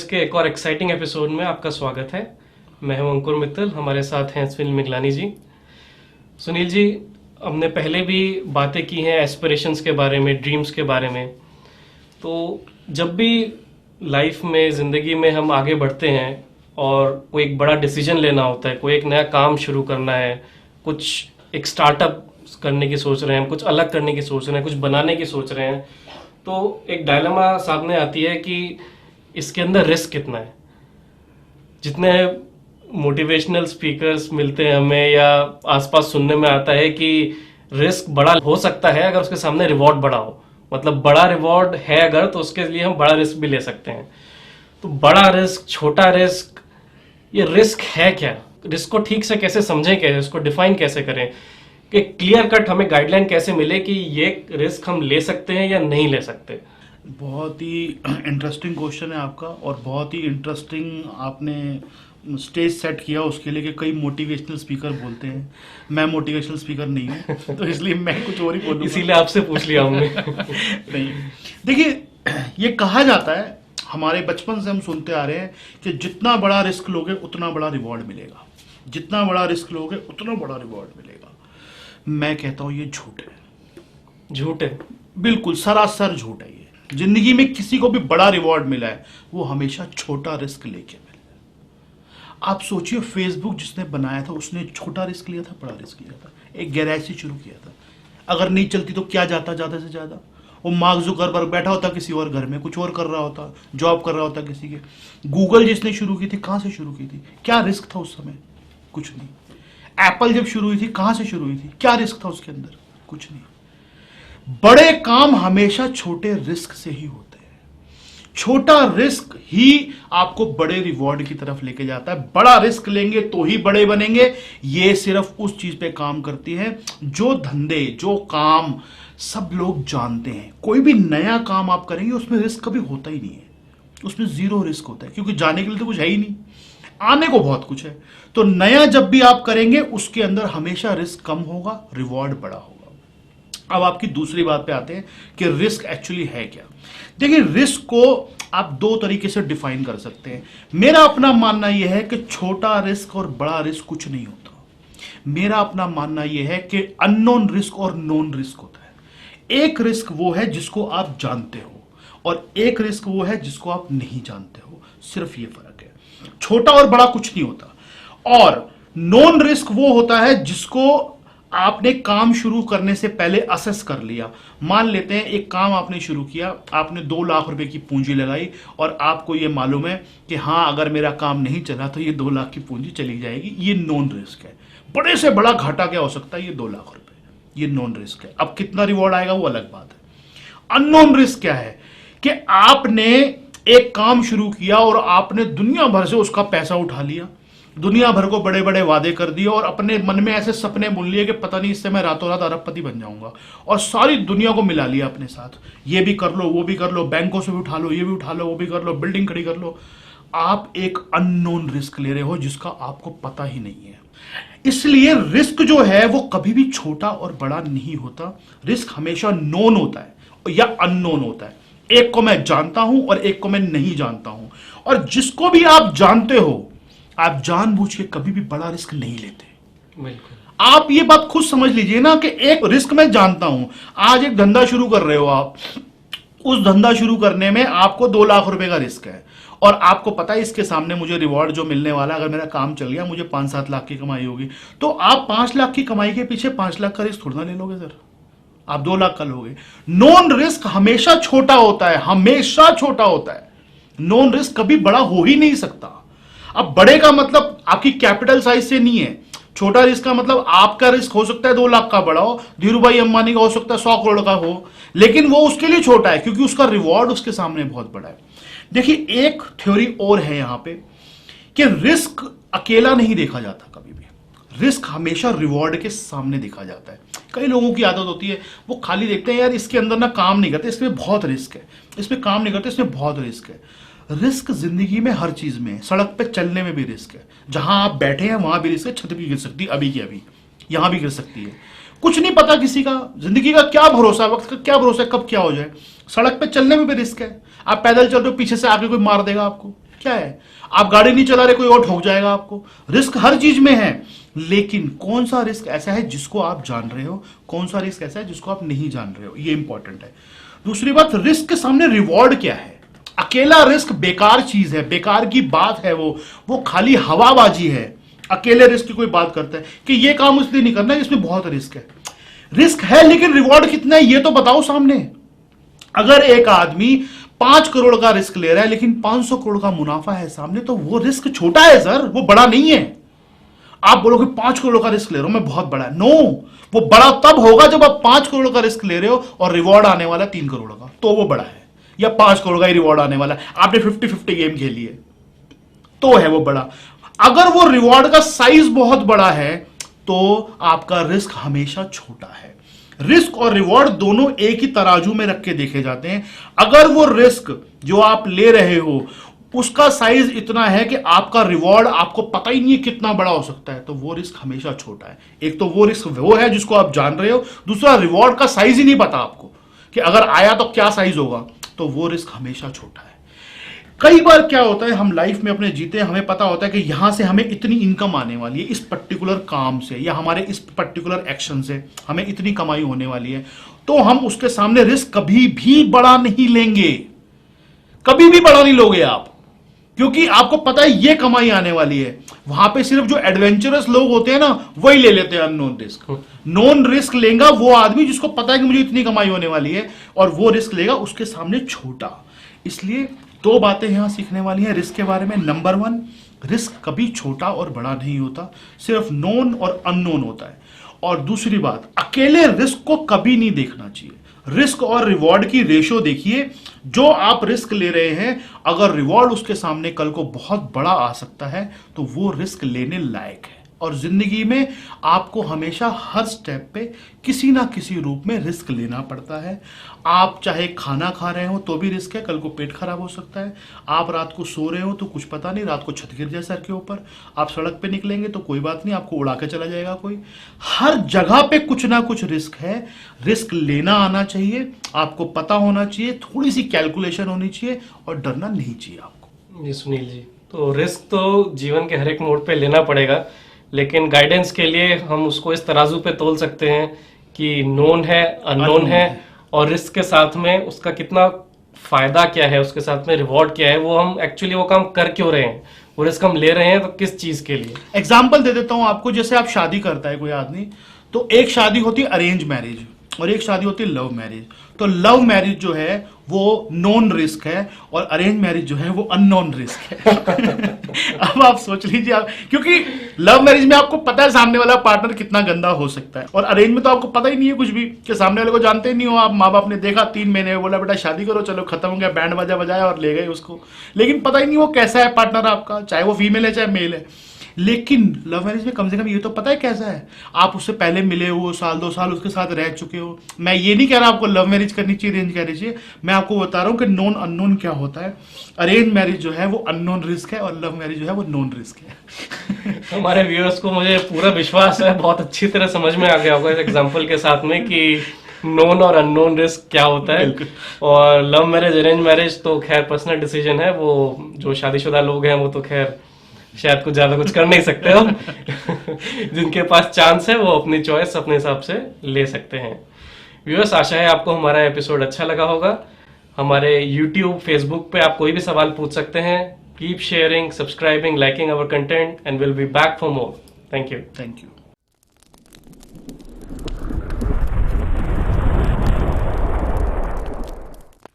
Voice के एक और एक्साइटिंग एपिसोड में आपका स्वागत है। मैं हूं अंकुर मित्तल, हमारे साथ हैं सुनील मिगलानी जी। सुनील जी, हमने पहले भी बातें की हैं एस्पिरेशंस के बारे में, ड्रीम्स के बारे में। तो जब भी लाइफ में, ज़िंदगी में हम आगे बढ़ते हैं और कोई एक बड़ा डिसीजन लेना होता है, कोई एक नया काम शुरू करना है, कुछ एक स्टार्टअप करने की सोच रहे हैं, कुछ अलग करने की सोच रहे हैं, कुछ बनाने की सोच रहे हैं, तो एक डायलेमा सामने आती है कि इसके अंदर रिस्क कितना है। जितने मोटिवेशनल स्पीकर्स मिलते हैं हमें या आसपास सुनने में आता है कि रिस्क बड़ा हो सकता है अगर उसके सामने रिवॉर्ड बड़ा हो, मतलब बड़ा रिवॉर्ड है अगर, तो उसके लिए हम बड़ा रिस्क भी ले सकते हैं। तो बड़ा रिस्क, छोटा रिस्क, ये रिस्क है क्या? रिस्क को ठीक से कैसे समझें, कैसे इसको डिफाइन कैसे करें, कि क्लियर कट हमें गाइडलाइन कैसे मिले कि ये रिस्क हम ले सकते हैं या नहीं ले सकते। बहुत ही इंटरेस्टिंग क्वेश्चन है आपका, और बहुत ही इंटरेस्टिंग आपने स्टेज सेट किया उसके लिए कि कई मोटिवेशनल स्पीकर बोलते हैं। मैं मोटिवेशनल स्पीकर नहीं हूँ, तो इसलिए मैं कुछ और ही बोलूँगा। इसीलिए आपसे पूछ लिया हमने। नहीं, देखिए, ये कहा जाता है, हमारे बचपन से हम सुनते आ रहे हैं कि जितना बड़ा रिस्क लोगे उतना बड़ा रिवॉर्ड मिलेगा, जितना बड़ा रिस्क लोगे उतना बड़ा रिवॉर्ड मिलेगा। मैं कहता हूँ ये झूठ है। झूठ है? बिल्कुल सरासर झूठ है। ये जिंदगी में किसी को भी बड़ा रिवॉर्ड मिला है वो हमेशा छोटा रिस्क लेके मिला है। आप सोचिए, फेसबुक जिसने बनाया था उसने छोटा रिस्क लिया था, बड़ा रिस्क लिया था। एक गैरेज से शुरू किया था, अगर नहीं चलती तो क्या जाता ज्यादा से ज्यादा। वो मार्क जुकरबर्ग बैठा होता किसी और घर में, कुछ और कर रहा होता, जॉब कर रहा होता किसी के। गूगल जिसने शुरू की थी, कहां से शुरू की थी? क्या रिस्क था उस समय? कुछ नहीं। एप्पल जब शुरू हुई थी, कहां से शुरू हुई थी? क्या रिस्क था उसके अंदर? कुछ नहीं। बड़े काम हमेशा छोटे रिस्क से ही होते हैं। छोटा रिस्क ही आपको बड़े रिवॉर्ड की तरफ लेके जाता है। बड़ा रिस्क लेंगे तो ही बड़े बनेंगे। ये सिर्फ उस चीज पे काम करती है जो धंधे, जो काम सब लोग जानते हैं। कोई भी नया काम आप करेंगे उसमें रिस्क कभी होता ही नहीं है, उसमें जीरो रिस्क होता है, क्योंकि जाने के लिए तो कुछ है ही नहीं, आने को बहुत कुछ है। तो नया जब भी आप करेंगे उसके अंदर हमेशा रिस्क कम होगा, रिवॉर्ड बड़ा होगा। अब आपकी दूसरी बात पे आते हैं कि रिस्क एक्चुअली है क्या। देखिए, रिस्क को आप दो तरीके से डिफाइन कर सकते हैं। मेरा अपना मानना यह है कि छोटा रिस्क और बड़ा रिस्क कुछ नहीं होता। मेरा अपना मानना यह है कि अननोन रिस्क और नोन रिस्क होता है। एक रिस्क वो है जिसको आप जानते हो, और एक रिस्क वो है जिसको आप नहीं जानते हो। सिर्फ ये फर्क है। छोटा और बड़ा कुछ नहीं होता। और नॉन रिस्क वो होता है जिसको आपने काम शुरू करने से पहले असेस कर लिया। मान लेते हैं एक काम आपने शुरू किया, आपने 2 लाख रुपए की पूंजी लगाई, और आपको यह मालूम है कि हाँ, अगर मेरा काम नहीं चला तो ये 2 लाख की पूंजी चली जाएगी। ये नॉन रिस्क है। बड़े से बड़ा घाटा क्या हो सकता है? ये 2 लाख रुपए, ये नॉन रिस्क है। अब कितना रिवॉर्ड आएगा वो अलग बात है। अननोन रिस्क क्या है कि आपने एक काम शुरू किया और आपने दुनिया भर से उसका पैसा उठा लिया, दुनिया भर को बड़े बड़े वादे कर दिए, और अपने मन में ऐसे सपने बुन लिए कि पता नहीं इससे मैं रातों रात अरबपति बन जाऊंगा, और सारी दुनिया को मिला लिया अपने साथ। ये भी कर लो, वो भी कर लो, बैंकों से भी उठा लो, ये भी उठा लो, वो भी कर लो, बिल्डिंग खड़ी कर लो। आप एक अननोन रिस्क ले रहे हो जिसका आपको पता ही नहीं है। इसलिए रिस्क जो है वो कभी भी छोटा और बड़ा नहीं होता। रिस्क हमेशा नोन होता है या अननोन होता है। एक को मैं जानता हूं और एक को मैं नहीं जानता हूं। और जिसको भी आप जानते हो, आप जानबूझ के कभी भी बड़ा रिस्क नहीं लेते। बिल्कुल। आप ये बात खुद समझ लीजिए ना कि एक रिस्क मैं जानता हूं। आज एक धंधा शुरू कर रहे हो आप, उस धंधा शुरू करने में आपको 2 लाख रुपए का रिस्क है, और आपको पता है इसके सामने मुझे रिवॉर्ड जो मिलने वाला, अगर मेरा काम चल गया मुझे 5-7 लाख की कमाई होगी। तो आप 5 लाख की कमाई के पीछे 5 लाख का रिस्क थोड़ा ले लोगे सर, आप 2 लाख का लोगे। नॉन रिस्क हमेशा छोटा होता है, हमेशा छोटा होता है। नॉन रिस्क कभी बड़ा हो ही नहीं सकता। अब बड़े का मतलब आपकी कैपिटल साइज से नहीं है। छोटा रिस्क का मतलब आपका रिस्क हो सकता है 2 लाख का बड़ा हो, धीरूभाई अंबानी का हो सकता है 100 करोड़ का हो, लेकिन वो उसके लिए छोटा है क्योंकि उसका रिवॉर्ड उसके सामने बहुत बड़ा है। देखिए, एक थ्योरी और है यहां पे कि रिस्क अकेला नहीं देखा जाता कभी भी। रिस्क हमेशा रिवॉर्ड के सामने देखा जाता है। कई लोगों की आदत होती है, वो खाली देखते हैं यार इसके अंदर ना काम नहीं करते, इसमें बहुत रिस्क है, इसमें काम नहीं करते, इसमें बहुत रिस्क है। रिस्क जिंदगी में हर चीज में है। सड़क पे चलने में भी रिस्क है, जहां आप बैठे हैं वहां भी रिस्क है। छत भी गिर सकती है अभी की अभी, यहां भी गिर सकती है। कुछ नहीं पता किसी का, जिंदगी का क्या भरोसा, वक्त का क्या भरोसा है, कब क्या हो जाए। सड़क पे चलने में भी रिस्क है। आप पैदल चल रहे हो, पीछे से आके कोई मार देगा आपको, क्या है? आप गाड़ी नहीं चला रहे, कोई और ठोक जाएगा आपको। रिस्क हर चीज में है, लेकिन कौन सा रिस्क ऐसा है जिसको आप जान रहे हो, कौन सा रिस्क ऐसा है जिसको आप नहीं जान रहे हो, ये इंपॉर्टेंट है। दूसरी बात, रिस्क के सामने रिवॉर्ड क्या है? अकेला रिस्क बेकार चीज है, बेकार की बात है, वो खाली हवाबाजी है। अकेले रिस्क की कोई बात करता है कि ये काम इसलिए नहीं करना, इसमें बहुत रिस्क है। रिस्क है लेकिन रिवॉर्ड कितना है ये तो बताओ सामने। अगर एक आदमी 5 करोड़ का रिस्क ले रहा है लेकिन 500 करोड़ का मुनाफा है सामने, तो वो रिस्क छोटा है सर, वो बड़ा नहीं है। आप बोलोगे 5 करोड़ का रिस्क ले रहा हूं मैं, बहुत बड़ा है। नो, वो बड़ा तब होगा जब आप 5 करोड़ का रिस्क ले रहे हो और रिवॉर्ड आने वाला 3 करोड़ का, तो वो बड़ा है। या 5 करोड़ का ही रिवॉर्ड आने वाला है, आपने 50-50 गेम खेली है, तो है वो बड़ा। अगर वो रिवॉर्ड का साइज बहुत बड़ा है तो आपका रिस्क हमेशा छोटा है। रिस्क और रिवॉर्ड दोनों एक ही तराजू में रख के देखे जाते हैं। अगर वो रिस्क जो आप ले रहे हो उसका साइज इतना है कि आपका रिवॉर्ड आपको पता ही नहीं है कितना बड़ा हो सकता है, तो वो रिस्क हमेशा छोटा है। एक तो वो रिस्क वो है जिसको आप जान रहे हो, दूसरा रिवॉर्ड का साइज ही नहीं पता आपको कि अगर आया तो क्या साइज होगा, तो वो रिस्क हमेशा छोटा है। कई बार क्या होता है, हम लाइफ में अपने जीते हैं, हमें पता होता है कि यहां से हमें इतनी इनकम आने वाली है, इस पर्टिकुलर काम से या हमारे इस पर्टिकुलर एक्शन से हमें इतनी कमाई होने वाली है, तो हम उसके सामने रिस्क कभी भी बड़ा नहीं लेंगे, कभी भी बड़ा नहीं लोगे आप, क्योंकि आपको पता है ये कमाई आने वाली है। वहां पे सिर्फ जो एडवेंचरस लोग होते हैं ना, वही ले लेते हैं अननोन रिस्क। नोन रिस्क लेगा वो आदमी जिसको पता है कि मुझे इतनी कमाई होने वाली है, और वो रिस्क लेगा उसके सामने छोटा। इसलिए 2 बातें यहां सीखने वाली हैं रिस्क के बारे में। नंबर 1, रिस्क कभी छोटा और बड़ा नहीं होता, सिर्फ नोन और अननोन होता है। और दूसरी बात, अकेले रिस्क को कभी नहीं देखना चाहिए। रिस्क और रिवॉर्ड की रेशो देखिए। जो आप रिस्क ले रहे हैं, अगर रिवॉर्ड उसके सामने कल को बहुत बड़ा आ सकता है, तो वो रिस्क लेने लायक है। और जिंदगी में आपको हमेशा हर स्टेप पे किसी ना किसी रूप में रिस्क लेना पड़ता है। आप चाहे खाना खा रहे हो तो भी रिस्क है, कल को पेट खराब हो सकता है। आप रात को सो रहे हो तो कुछ पता नहीं, रात को छत गिर जाए सर के ऊपर। आप सड़क पे निकलेंगे तो कोई बात नहीं, आपको उड़ा के चला जाएगा कोई। हर जगह पे कुछ ना कुछ रिस्क है। रिस्क लेना आना चाहिए, आपको पता होना चाहिए, थोड़ी सी कैलकुलेशन होनी चाहिए, और डरना नहीं चाहिए आपको। जी सुनील जी, तो रिस्क तो जीवन के हर एक मोड़ पे लेना पड़ेगा, लेकिन गाइडेंस के लिए हम उसको इस तराजू पे तोल सकते हैं कि नोन है, अननोन है, और रिस्क के साथ में उसका कितना फायदा क्या है, उसके साथ में रिवॉर्ड क्या है, वो हम एक्चुअली वो काम कर क्यों रहे हैं, वो रिस्क हम ले रहे हैं तो किस चीज के लिए। एग्जाम्पल दे देता हूं आपको। जैसे आप शादी करता है कोई आदमी, तो एक शादी होती है अरेंज मैरिज और एक शादी होती है लव मैरिज। तो लव मैरिज जो है वो नॉन रिस्क है, और अरेंज मैरिज जो है वो अननोन रिस्क है। अब आप सोच लीजिए, आप, क्योंकि लव मैरिज में आपको पता है सामने वाला पार्टनर कितना गंदा हो सकता है, और अरेंज में तो आपको पता ही नहीं है कुछ भी, कि सामने वाले को जानते ही नहीं हो आप। माँ बाप ने देखा 3 महीने में, बोला बेटा शादी करो, चलो खत्म हो गया, बैंड बाजा बजाया और ले गए उसको, लेकिन पता ही नहीं वो कैसा है पार्टनर आपका, चाहे वो फीमेल है चाहे मेल है। लेकिन लव मैरिज में कम से कम ये तो पता है कैसा है, आप उससे पहले मिले हो, 1-2 साल उसके साथ रह चुके हो। मैं ये नहीं कह रहा आपको लव मैरिज करनी चाहिए, अरेंज करनी चाहिए, मैं आपको बता रहा हूं कि नॉन अननोन क्या होता है। अरेंज मैरिज जो है वो अननोन रिस्क है, और लव मैरिज जो है वो नॉन रिस्क है। हमारे व्यूअर्स को मुझे पूरा विश्वास है, बहुत अच्छी तरह समझ में आ गया होगा इस एग्जांपल के साथ में कि नोन और अननोन रिस्क क्या होता है। और लव मैरिज, अरेंज मैरिज तो खैर पर्सनल डिसीजन है, वो जो शादीशुदा लोग हैं वो तो खैर शायद कुछ ज्यादा कुछ कर नहीं सकते हो। जिनके पास चांस है वो अपनी चॉइस अपने हिसाब से ले सकते हैं। व्यूअर्स, आशा है आपको हमारा एपिसोड अच्छा लगा होगा। हमारे YouTube, Facebook पे आप कोई भी सवाल पूछ सकते हैं। Keep sharing, subscribing, liking our content, and will be back for more. Thank you. Thank you.